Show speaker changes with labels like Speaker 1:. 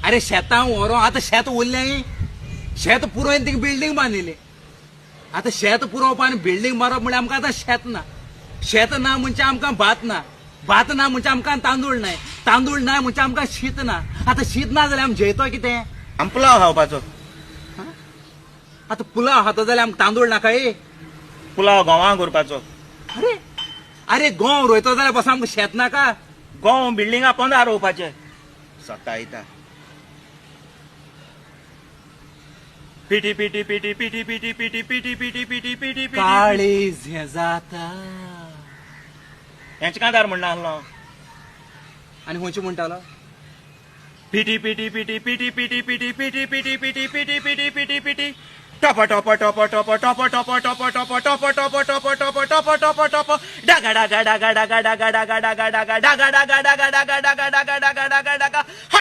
Speaker 1: अरे शेतां व्हरो आतां शेत उरलें शेत पुरोवन तिका बिल्डींग बांदिले आतां शेत पुरोवप आनी बिल्डींग मारप म्हळ्यार आमकां आतां शेत ना म्हणजे आमकां भात ना म्हणजे आमकां तांदूळ ना म्हणजे आमकां शीत ना आतां शीत ना जाल्यार आमी जेयतो कितें
Speaker 2: आम पुलाव खावपाचो
Speaker 1: आतां पुलाव खाता जाल्यार आमकां तांदूळ नाकाय
Speaker 2: पुलाव गोवांक उरपाचो
Speaker 1: अरे गोंव रोयतो जाल्यार बस आमकां शेत नाका
Speaker 2: गोंव बिल्डिंगा पोंदा रोवपाचे स्वता येता पिटी पिटी पिटी पिटी पिटी पिटी पिटी पिटी पिटी पिटी
Speaker 1: काळीज हें जाता
Speaker 2: हेंच कांतार म्हणना आहलो
Speaker 1: आनी खंयचें म्हणटालो
Speaker 2: पिटी पिटी पिटी पिटी पिटी पिटी पिटी पिटी पिटी पिटी पिटी पिटी पिटी टप टप टप टप टप टप टप टप टप टप टप टप टप टप टप डागा डागा डागा डागा डागा डागा डागा डागा डागा डागा डागा डागा डागा डागा डागा डागा डागा